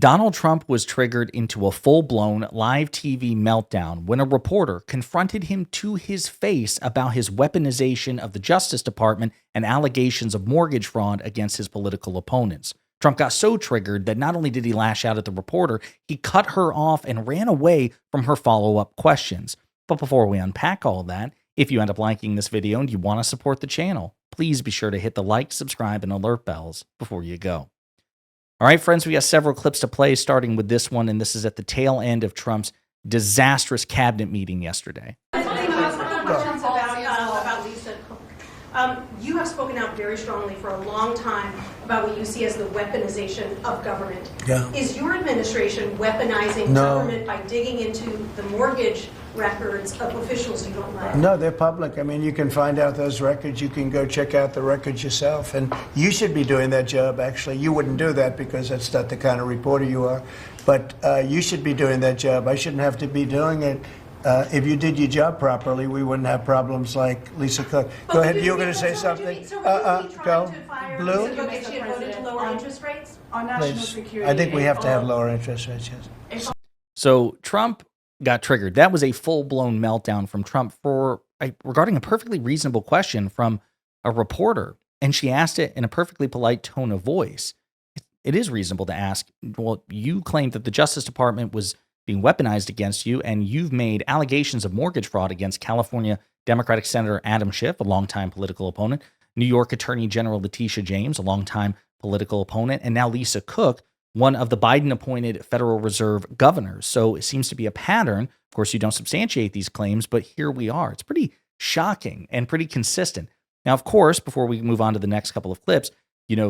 Donald Trump was triggered into a full-blown live TV meltdown when a reporter confronted him to his face about his weaponization of the Justice Department and allegations of mortgage fraud against his political opponents. Trump got so triggered that not only did he lash out at the reporter, he cut her off and ran away from her follow-up questions. But before we unpack all that, if you end up liking this video and you want to support the channel, please be sure to hit the like, subscribe, and alert bells before you go. All right, friends, we got several clips to play, starting with this one, and this is at the tail end of Trump's disastrous cabinet meeting yesterday. You have spoken out very strongly for a long time about what you see as the weaponization of government. Yeah. Is your administration weaponizing government by digging into the mortgage records of officials you don't like? No, they're public. I mean, you can find out those records. You can go check out the records yourself. And you should be doing that job, actually. You wouldn't do that because that's not the kind of reporter you are. But you should be doing that job. I shouldn't have to be doing it. If you did your job properly, we wouldn't have problems like Lisa Cook. But go ahead. You were going to say something? Go. Blue? Lisa Cook if she had voted to lower interest rates? On national Please. security. I think we have to have lower interest rates, yes. So Trump got triggered. That was a full-blown meltdown from Trump regarding a perfectly reasonable question from a reporter, and she asked it in a perfectly polite tone of voice. It is reasonable to ask, well, you claimed that the Justice Department was being weaponized against you, and you've made allegations of mortgage fraud against California Democratic Senator Adam Schiff, a longtime political opponent, New York Attorney General Letitia James, a longtime political opponent, and now Lisa Cook, one of the Biden-appointed Federal Reserve governors. So it seems to be a pattern. Of course, you don't substantiate these claims, but here we are. It's pretty shocking and pretty consistent. Now, of course, before we move on to the next couple of clips,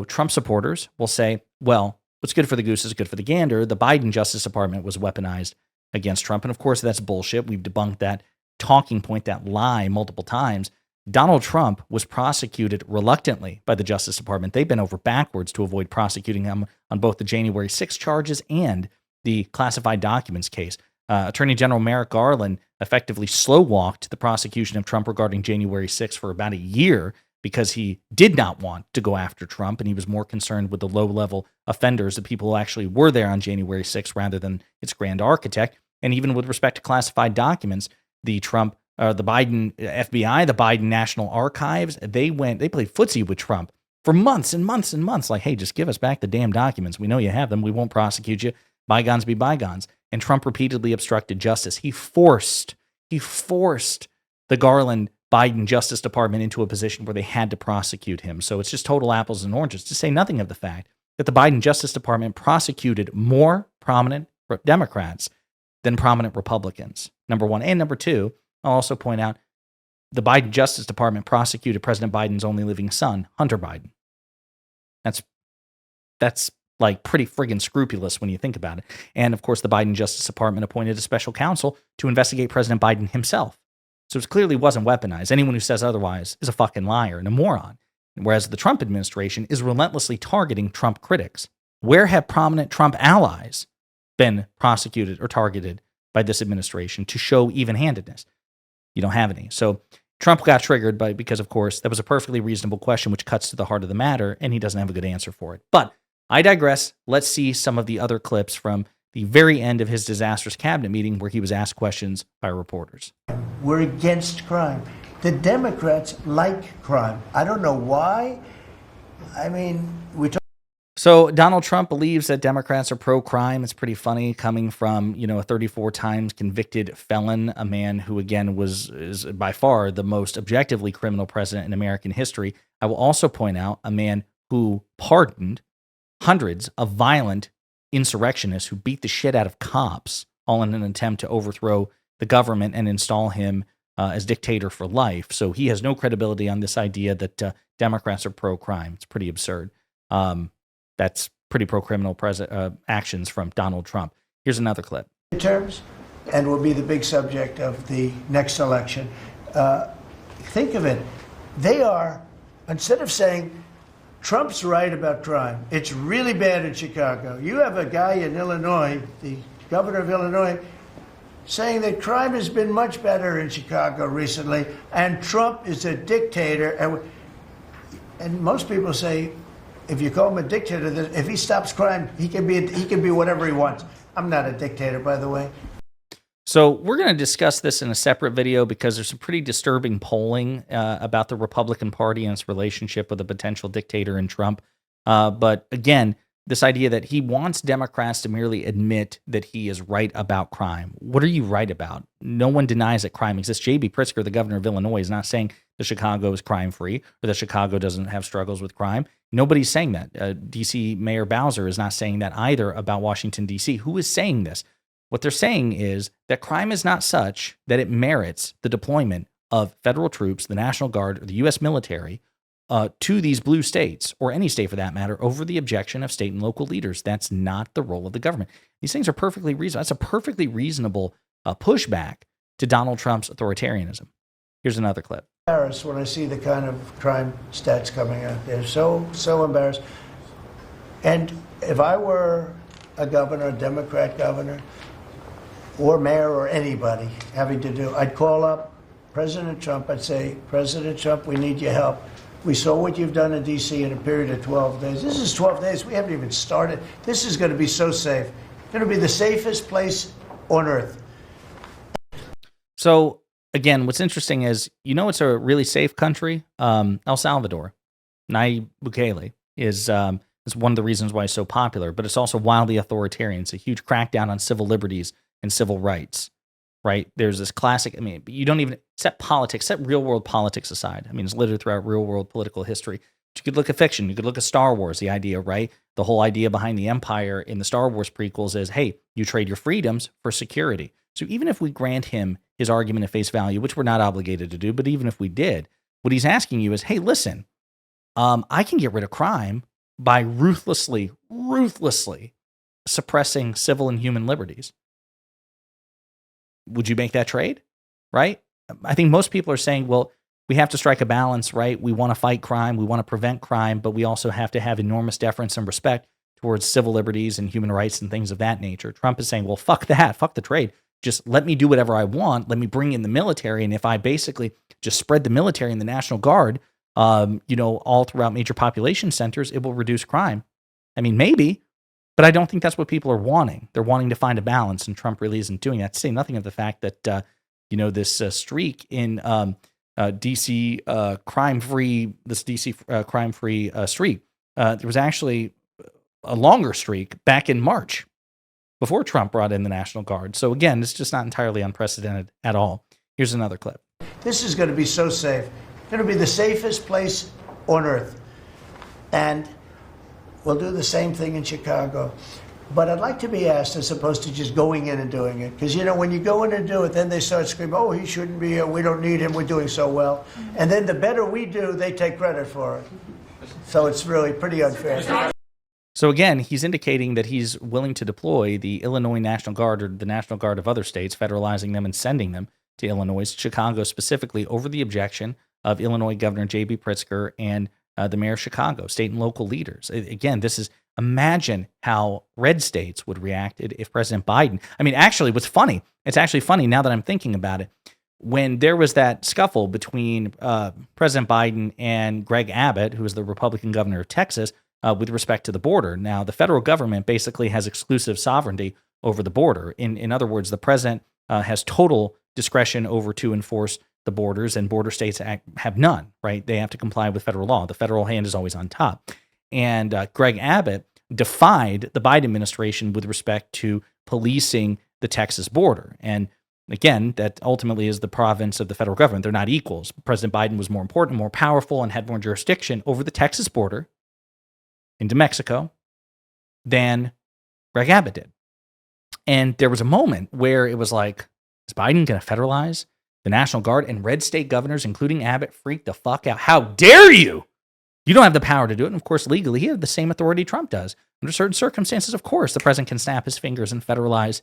Trump supporters will say, well, what's good for the goose is good for the gander. The Biden Justice Department was weaponized against Trump. And of course, that's bullshit. We've debunked that talking point, that lie multiple times. Donald Trump was prosecuted reluctantly by the Justice Department. They bent over backwards to avoid prosecuting him on both the January 6 charges and the classified documents case. Attorney General Merrick Garland effectively slow-walked the prosecution of Trump regarding January 6 for about a year because he did not want to go after Trump, and he was more concerned with the low-level offenders, the people who actually were there on January 6 rather than its grand architect. And even with respect to classified documents, the Biden FBI, the Biden National Archives, they played footsie with Trump for months and months and months. Like, hey, just give us back the damn documents. We know you have them. We won't prosecute you. Bygones be bygones. And Trump repeatedly obstructed justice. He forced the Garland Biden Justice Department into a position where they had to prosecute him. So it's just total apples and oranges, to say nothing of the fact that the Biden Justice Department prosecuted more prominent Democrats than prominent Republicans, number one. And number two, I'll also point out the Biden Justice Department prosecuted President Biden's only living son, Hunter Biden. That's like pretty friggin' scrupulous when you think about it. And of course, the Biden Justice Department appointed a special counsel to investigate President Biden himself. So it clearly wasn't weaponized. Anyone who says otherwise is a fucking liar and a moron. Whereas the Trump administration is relentlessly targeting Trump critics. Where have prominent Trump allies been prosecuted or targeted by this administration to show even-handedness? You don't have any. So Trump got triggered because, of course, that was a perfectly reasonable question, which cuts to the heart of the matter, and he doesn't have a good answer for it. But I digress. Let's see some of the other clips from the very end of his disastrous cabinet meeting where he was asked questions by reporters. We're against crime. The Democrats like crime. I don't know why. I mean, So Donald Trump believes that Democrats are pro-crime. It's pretty funny coming from, a 34 times convicted felon, a man who, again, is by far the most objectively criminal president in American history. I will also point out a man who pardoned hundreds of violent insurrectionists who beat the shit out of cops, all in an attempt to overthrow the government and install him as dictator for life. So he has no credibility on this idea that Democrats are pro-crime. It's pretty absurd. That's pretty pro-criminal actions from Donald Trump. Here's another clip. Terms, and will be the big subject of the next election. Think of it. They are, instead of saying, Trump's right about crime, it's really bad in Chicago. You have a guy in Illinois, the governor of Illinois, saying that crime has been much better in Chicago recently, and Trump is a dictator. And most people say, if you call him a dictator, if he stops crime, he can be whatever he wants. I'm not a dictator, by the way. So we're going to discuss this in a separate video because there's some pretty disturbing polling about the Republican Party and its relationship with a potential dictator in Trump. But again, this idea that he wants Democrats to merely admit that he is right about crime. What are you right about? No one denies that crime exists. J.B. Pritzker, the governor of Illinois, is not saying that Chicago is crime-free or that Chicago doesn't have struggles with crime. Nobody's saying that. D.C. Mayor Bowser is not saying that either about Washington, D.C. Who is saying this? What they're saying is that crime is not such that it merits the deployment of federal troops, the National Guard, or the U.S. military to these blue states, or any state for that matter, over the objection of state and local leaders. That's not the role of the government. These things are perfectly reasonable. That's a perfectly reasonable pushback to Donald Trump's authoritarianism. Here's another clip. Embarrassed when I see the kind of crime stats coming out. They're so embarrassed. And if I were a governor, a Democrat governor, or mayor, or anybody having to do, I'd call up President Trump. I'd say, President Trump, we need your help. We saw what you've done in D.C. in a period of 12 days. This is 12 days. We haven't even started. This is going to be so safe. It's going to be the safest place on earth. So, again, what's interesting is, it's a really safe country. El Salvador, Nayib Bukele, is one of the reasons why it's so popular, but it's also wildly authoritarian. It's a huge crackdown on civil liberties and civil rights. Right? There's this classic, you don't even set politics, set real world politics aside. It's littered throughout real world political history. But you could look at fiction. You could look at Star Wars, the idea, right? The whole idea behind the Empire in the Star Wars prequels is, hey, you trade your freedoms for security. So even if we grant him his argument at face value, which we're not obligated to do, but even if we did, what he's asking you is, hey, listen, I can get rid of crime by ruthlessly suppressing civil and human liberties. Would you make that trade? Right? I think most people are saying, well, we have to strike a balance, right? We want to fight crime. We want to prevent crime, but we also have to have enormous deference and respect towards civil liberties and human rights and things of that nature. Trump is saying, well, fuck that. Fuck the trade. Just let me do whatever I want. Let me bring in the military. And if I basically just spread the military and the National Guard, all throughout major population centers, it will reduce crime. Maybe. But I don't think that's what people are wanting. They're wanting to find a balance, and Trump really isn't doing that. To say nothing of the fact that, this streak in DC crime-free, streak, there was actually a longer streak back in March before Trump brought in the National Guard. So again, it's just not entirely unprecedented at all. Here's another clip. This is going to be so safe. It's going to be the safest place on earth. And we'll do the same thing in Chicago. But I'd like to be asked, as opposed to just going in and doing it. Because, when you go in and do it, then they start screaming, oh, he shouldn't be here. We don't need him. We're doing so well. And then the better we do, they take credit for it. So it's really pretty unfair. So again, he's indicating that he's willing to deploy the Illinois National Guard or the National Guard of other states, federalizing them and sending them to Illinois, Chicago specifically, over the objection of Illinois Governor J.B. Pritzker and the mayor of Chicago, state and local leaders. Again, imagine how red states would react if President Biden, actually, it's actually funny now that I'm thinking about it. When there was that scuffle between President Biden and Greg Abbott, who was the Republican governor of Texas, with respect to the border. Now, the federal government basically has exclusive sovereignty over the border. In other words, the president has total discretion over to enforce the borders, and border states have none, right? They have to comply with federal law. The federal hand is always on top. And Greg Abbott defied the Biden administration with respect to policing the Texas border. And again, that ultimately is the province of the federal government. They're not equals. President Biden was more important, more powerful, and had more jurisdiction over the Texas border into Mexico than Greg Abbott did. And there was a moment where it was like, is Biden going to federalize the National Guard? And red state governors, including Abbott, freaked the fuck out. How dare you? You don't have the power to do it. And of course, legally, he has the same authority Trump does. Under certain circumstances, of course, the president can snap his fingers and federalize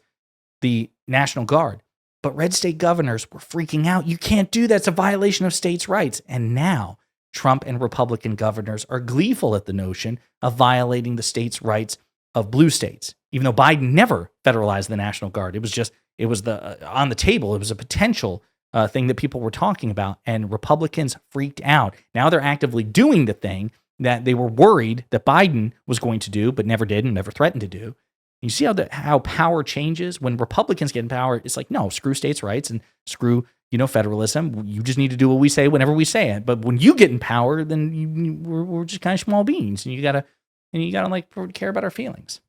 the National Guard. But red state governors were freaking out. You can't do that. It's a violation of states' rights. And now Trump and Republican governors are gleeful at the notion of violating the states' rights of blue states, even though Biden never federalized the National Guard. It was on the table. It was a potential thing that people were talking about, and Republicans freaked out. Now they're actively doing the thing, that they were worried that Biden was going to do, but never did and never threatened to do. You see how power changes when Republicans get in power. It's like, no, screw states' rights and screw federalism. You just need to do what we say whenever we say it. But when you get in power, then we're just kind of small beans, and you gotta like care about our feelings.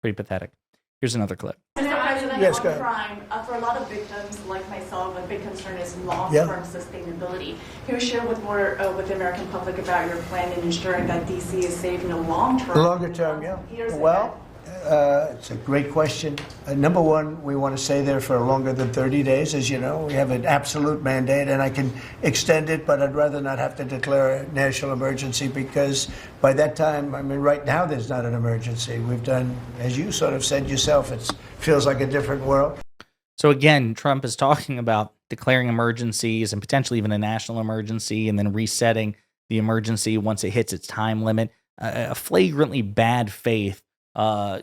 Pretty pathetic. Here's another clip. Mr. President, Yes, on go ahead. crime, for a lot of victims like myself, a big concern is long-term sustainability. Can you share with the American public about your plan in ensuring that DC is safe in the long term? Longer term, yeah. Well, it's a great question. Number one, we want to stay there for longer than 30 days. As you know, we have an absolute mandate, and I can extend it, but I'd rather not have to declare a national emergency because by that time, I mean, right now there's not an emergency. We've done, as you sort of said yourself, it feels like a different world. So again, Trump is talking about declaring emergencies and potentially even a national emergency and then resetting the emergency once it hits its time limit. A flagrantly bad faith, a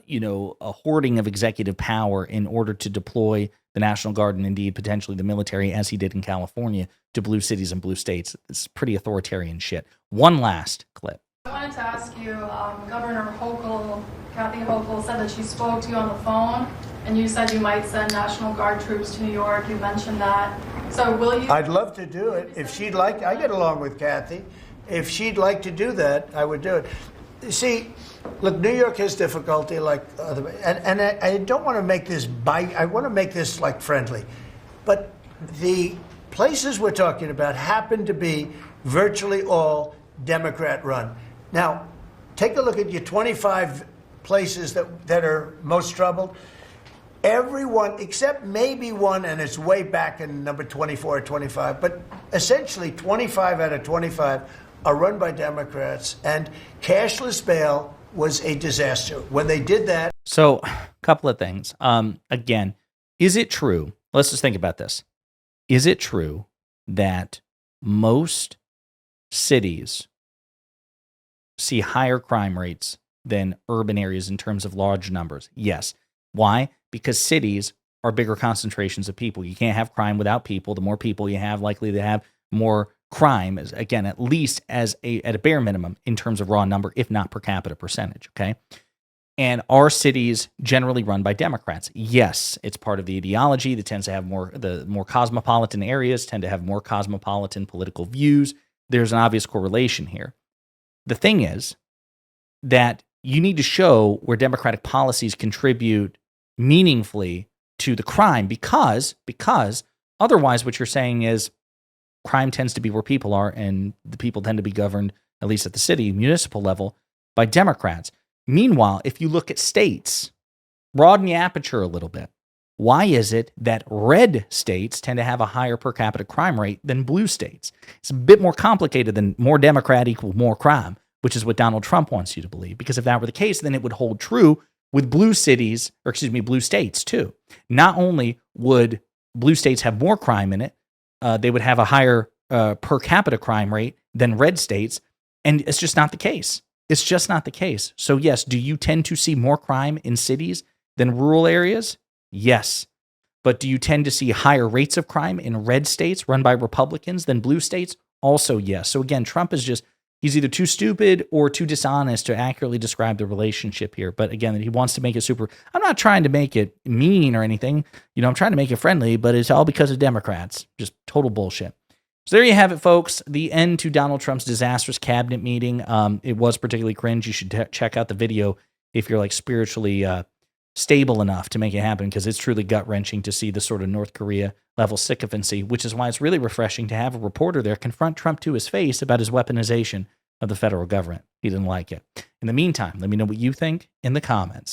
hoarding of executive power in order to deploy the National Guard and indeed potentially the military, as he did in California, to blue cities and blue states. It's pretty authoritarian shit. One last clip. I wanted to ask you, Governor Hochul, Kathy Hochul, said that she spoke to you on the phone, and you said you might send National Guard troops to New York. You mentioned that. So will you? I'd love to do it. If she'd like, I get along with Kathy. If she'd like to do that, I would do it. See, look, New York has difficulty like other, and I don't want to make this I want to make this like friendly. But the places we're talking about happen to be virtually all Democrat run. Now, take a look at your 25 places that are most troubled. Everyone, except maybe one, and it's way back in number 24 or 25, but essentially 25 out of 25 are run by Democrats, and cashless bail was a disaster. When they did that... So, a couple of things. Again, is it true? Let's just think about this. Is it true that most cities see higher crime rates than urban areas in terms of large numbers? Yes. Why? Because cities are bigger concentrations of people. You can't have crime without people. The more people you have, likely to have more crime, is again, at least at a bare minimum in terms of raw number, if not per capita percentage. Okay. And are cities generally run by Democrats? Yes, it's part of the ideology that tends to have the more cosmopolitan areas tend to have more cosmopolitan political views. There's an obvious correlation here. The thing is that you need to show where Democratic policies contribute meaningfully to the crime because otherwise what you're saying is crime tends to be where people are, and the people tend to be governed, at least at the city, municipal level, by Democrats. Meanwhile, if you look at states, broaden the aperture a little bit. Why is it that red states tend to have a higher per capita crime rate than blue states? It's a bit more complicated than more Democrat equal more crime, which is what Donald Trump wants you to believe. Because if that were the case, then it would hold true with blue states too. Not only would blue states have more crime in it, they would have a higher per capita crime rate than red states, and it's just not the case. It's just not the case. So yes, do you tend to see more crime in cities than rural areas? Yes. But do you tend to see higher rates of crime in red states run by Republicans than blue states? Also yes. So again, Trump is he's either too stupid or too dishonest to accurately describe the relationship here. But again, he wants to make it I'm not trying to make it mean or anything. I'm trying to make it friendly, but it's all because of Democrats. Just total bullshit. So there you have it, folks. The end to Donald Trump's disastrous cabinet meeting. It was particularly cringe. You should check out the video if you're like spiritually stable enough to make it happen, because it's truly gut-wrenching to see the sort of North Korea level sycophancy, which is why it's really refreshing to have a reporter there confront Trump to his face about his weaponization of the federal government. He didn't like it. In the meantime, let me know what you think in the comments.